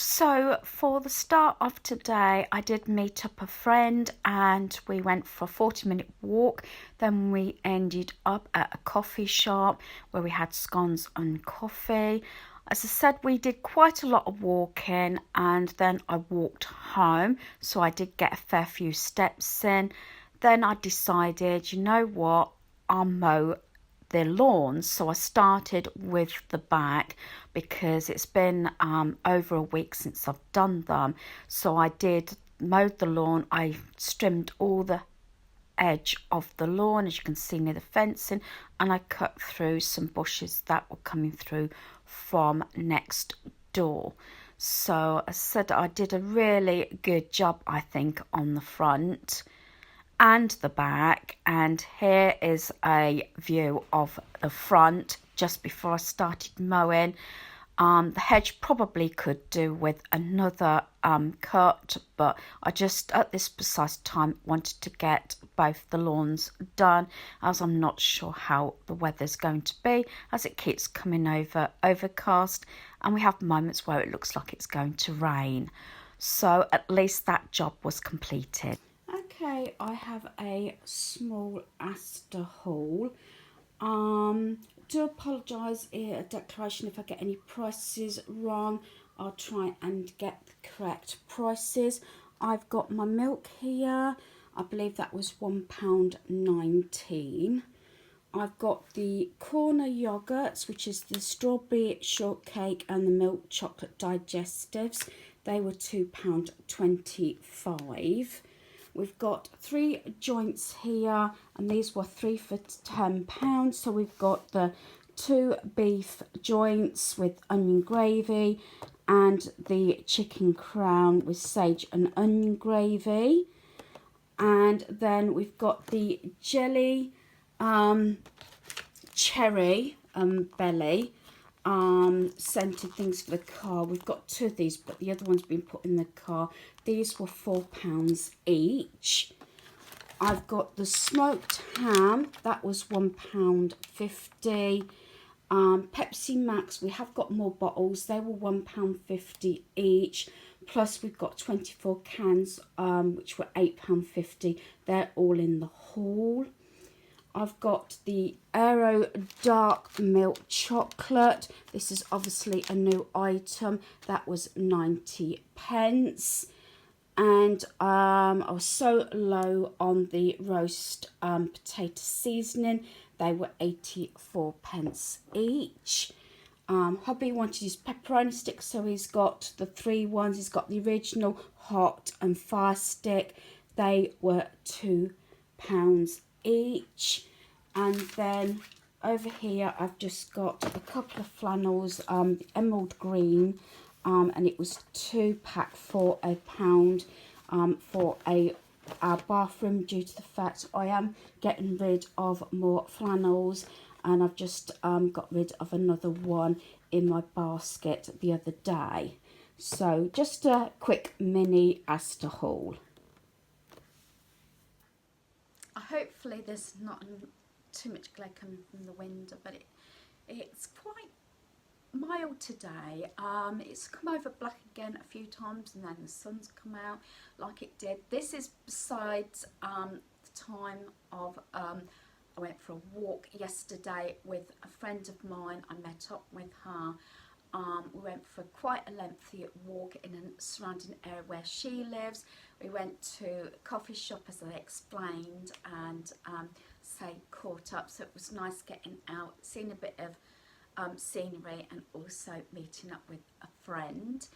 So for the start of today, I did meet up a friend and we went for a 40-minute walk. Then we ended up at a coffee shop where we had scones and coffee. As I said, we did quite a lot of walking and then I walked home. So I did get a fair few steps in. Then I decided, you know what, I'll mow their lawns. So I started with the back because it's been over a week since I've done them. So I did mowed the lawn. I trimmed all the edge of the lawn, as you can see near the fencing, and I cut through some bushes that were coming through from next door. So I said I did a really good job, I think, on the front and the back. And here is a view of the front just before I started mowing. The hedge probably could do with another cut, but I just at this precise time wanted to get both the lawns done, as I'm not sure how the weather's going to be, as it keeps coming overcast, and we have moments where it looks like it's going to rain. So at least that job was completed. Okay, I have a small Asda haul. Do apologise in a declaration if I get any prices wrong. I'll try and get the correct prices. I've got my milk here. I believe that was £1.19. I've got the corner yogurts, which is the strawberry shortcake and the milk chocolate digestives. They were £2.25. We've got 3 joints here, and these were 3 for £10. So we've got the 2 beef joints with onion gravy and the chicken crown with sage and onion gravy. And then we've got the jelly cherry belly scented things for the car. We've got 2 of these, but the other one's been put in the car. These were £4 each. I've got the smoked ham, that was £1.50. Pepsi Max, we have got more bottles, they were £1.50 each. Plus we've got 24 cans, which were £8.50. They're all in the haul. I've got the Aero Dark Milk Chocolate. This is obviously a new item. That was 90p. And I was so low on the roast potato seasoning. They were 84p each. Hubby wanted his pepperoni sticks, so he's got the 3 ones. He's got the original, hot and fire stick. They were £2 each. And then over here I've just got a couple of flannels, the emerald green, and it was 2-pack for £1 for our bathroom, due to the fact I am getting rid of more flannels, and I've just got rid of another one in my basket the other day. So just a quick mini Asda haul. Hopefully there's not too much glare coming from the window, but it's quite mild today. It's come over black again a few times, and then the sun's come out like it did. This is besides the time of I went for a walk yesterday with a friend of mine. I met up with her. We went for quite a lengthy walk in a surrounding area where she lives. We went to a coffee shop, as I explained, and caught up. So it was nice getting out, seeing a bit of scenery, and also meeting up with a friend.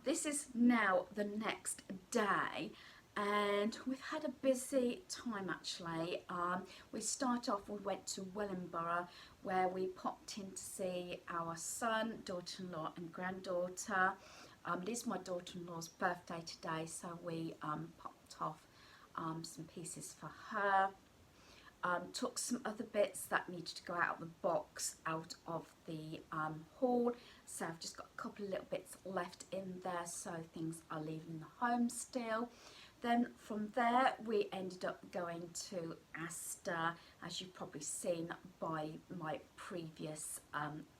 This is now the next day, and we've had a busy time actually. We start off, we went to Wellingborough, where we popped in to see our son, daughter-in-law and granddaughter. It is my daughter-in-law's birthday today, so we popped off some pieces for her. Took some other bits that needed to go out of the box, out of the haul. So I've just got a couple of little bits left in there, so things are leaving the home still. Then from there we ended up going to Asda, as you've probably seen by my previous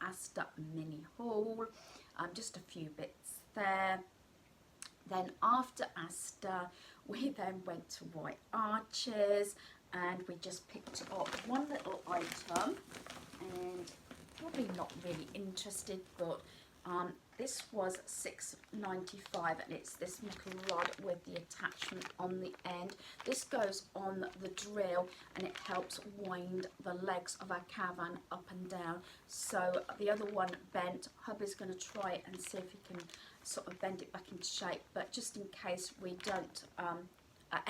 Asda mini haul. Just a few bits there. Then after Asda, we then went to White Arches, and we just picked up one little item, and probably not really interested, but this was £6.95, and it's this little rod with the attachment on the end. This goes on the drill, and it helps wind the legs of our caravan up and down. So the other one bent. Hubby's going to try it and see if he can sort of bend it back into shape, but just in case we don't are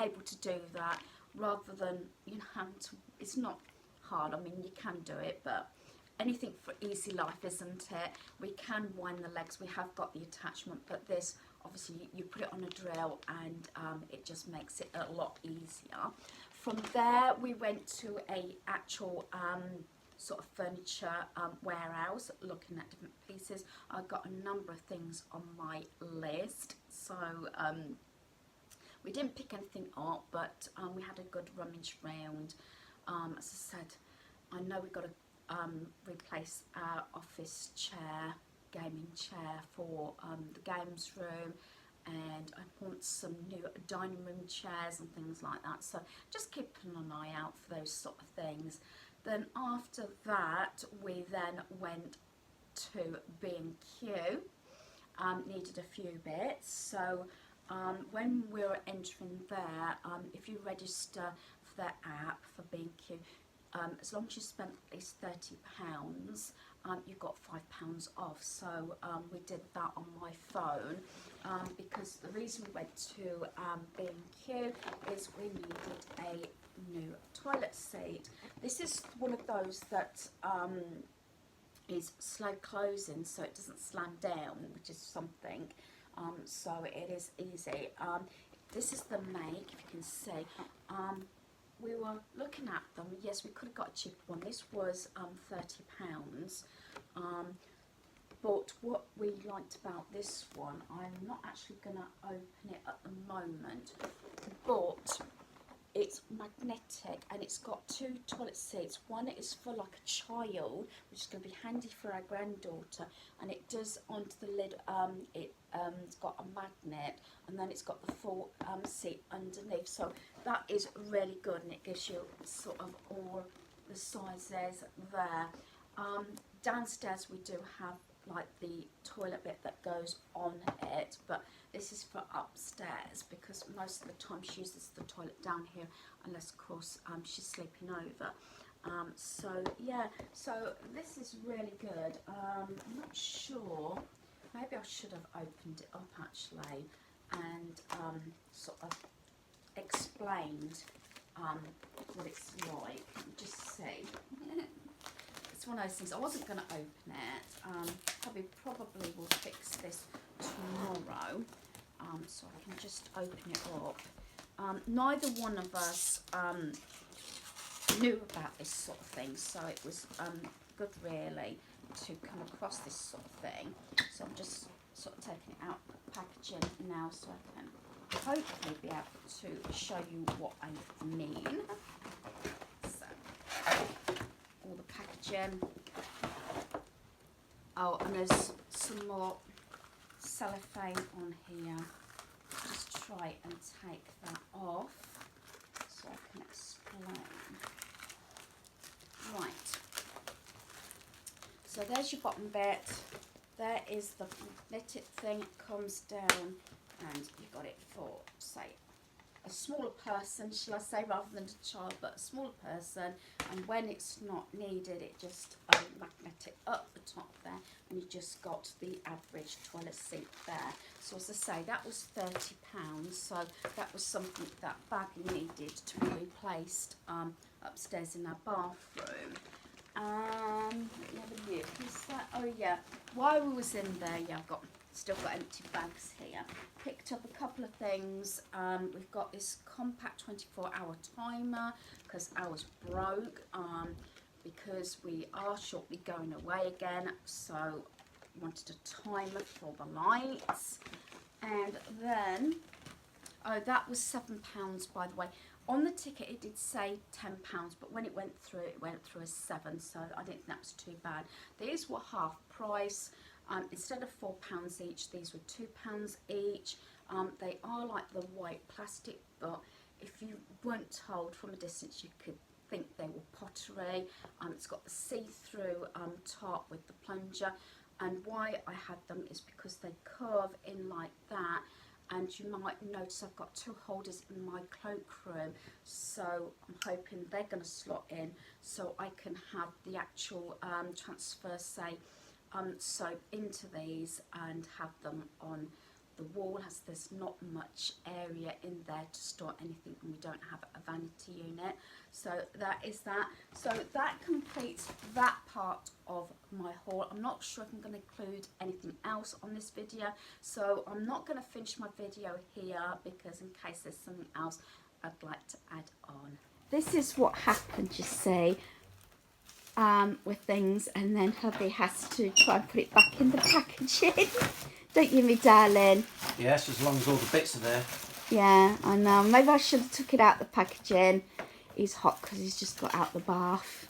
able to do that, rather than, you know, having to, it's not hard, I mean you can do it, but anything for easy life, isn't it? We can wind the legs, we have got the attachment, but this obviously you put it on a drill, and it just makes it a lot easier. From there we went to a actual sort of furniture warehouse, looking at different pieces. I got a number of things on my list, so we didn't pick anything up, but we had a good rummage round. As I said, I know we've got to replace our office chair, gaming chair, for the games room, and I want some new dining room chairs and things like that, so just keeping an eye out for those sort of things. Then after that we then went to B&Q, needed a few bits, so when we were entering there, if you register for their app for B&Q, as long as you spent at least £30, you got £5 off. So we did that on my phone, because the reason we went to B&Q is we needed a new toilet seat. This is one of those that is slow closing, so it doesn't slam down, which is something. So it is easy. This is the make, if you can see. We were looking at them. Yes, we could have got a cheaper one. This was £30. But what we liked about this one, I'm not actually going to open it at the moment, but it's magnetic, and it's got two toilet seats. One is for like a child, which is going to be handy for our granddaughter, and it does onto the lid, it's got a magnet, and then it's got the full seat underneath, so that is really good, and it gives you sort of all the sizes there. Downstairs we do have like the toilet bit that goes on it, but this is for upstairs, because most of the time she uses the toilet down here, unless of course she's sleeping over. So yeah, so this is really good. I'm not sure, maybe I should have opened it up actually, and sort of explained what it's like. Just see. It's one of those things. I wasn't going to open it. Probably will fix this tomorrow, so I can just open it up. Neither one of us knew about this sort of thing, so it was good really to come across this sort of thing. So I'm just sort of taking it out of the packaging now, so I can hopefully be able to show you what I mean. So all the packaging. Oh, and there's some more cellophane on here. Just try and take that off so I can explain. Right. So there's your bottom bit. There is the knitted thing. It comes down, and you got it for, say, a smaller person, shall I say, rather than a child, but a smaller person. And when it's not needed, it just magnet it up the top there, and you just got the average toilet seat there. So as I say, that was £30, so that was something that badly needed to be replaced upstairs in our bathroom. Let me have a look. Is that, oh yeah, while we was in there, yeah, I've still got empty bags here. Picked up a couple of things. We've got this compact 24-hour timer, because ours broke, because we are shortly going away again, so wanted a timer for the lights. And then, oh, that was £7, by the way. On the ticket it did say £10, but when it went through as 7, so I didn't think that was too bad. These were half price. Instead of £4 each, these were £2 each. They are like the white plastic, but if you weren't told from a distance, you could think they were pottery. It's got the see-through top with the plunger, and why I had them is because they curve in like that. And you might notice I've got two holders in my cloakroom, so I'm hoping they're going to slot in so I can have the actual transfer, say, soap into these and have them on the wall, as there's not much area in there to store anything, and we don't have a vanity unit. So that is that. So that completes that part of my haul. I'm not sure if I'm going to include anything else on this video, so I'm not going to finish my video here, because in case there's something else I'd like to add on. This is what happened, you see, with things, and then hubby has to try and put it back in the packaging. Don't you, me darling? Yes, as long as all the bits are there. Yeah, I know. Maybe I should have took it out the packaging. He's hot because he's just got out the bath.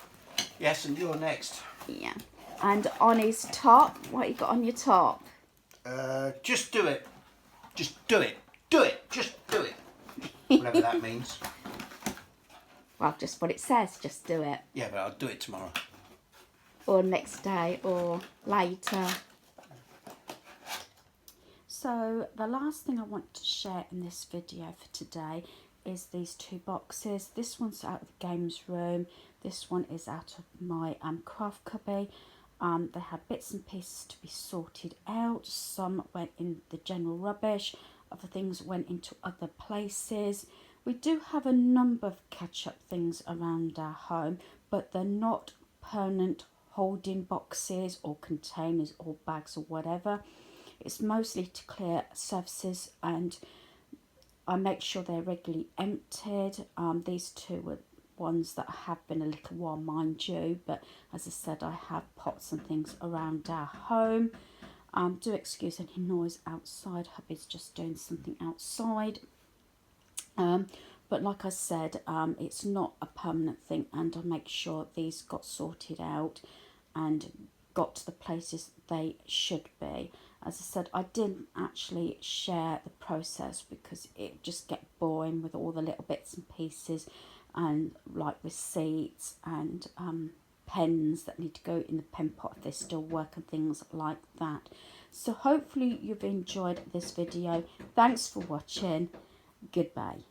Yes, and you're next. Yeah. And on his top, what you got on your top? Just do it. Just do it. Do it. Just do it. Whatever that means. Well, just what it says. Just do it. Yeah, but I'll do it tomorrow. Or next day, or later. So the last thing I want to share in this video for today is these two boxes. This one's out of the games room. This one is out of my craft cubby. They had bits and pieces to be sorted out. Some went in the general rubbish. Other things went into other places. We do have a number of catch-up things around our home, but they're not permanent holding boxes or containers or bags or whatever. It's mostly to clear surfaces, and I make sure they're regularly emptied. These two were ones that have been a little while, mind you, but as I said, I have pots and things around our home. Do excuse any noise outside. Hubby's just doing something outside. But like I said, it's not a permanent thing, and I make sure these got sorted out and got to the places they should be. As I said, I didn't actually share the process because it just get boring with all the little bits and pieces, and like receipts and pens that need to go in the pen pot if they still work and things like that. So hopefully you've enjoyed this video. Thanks for watching. Goodbye.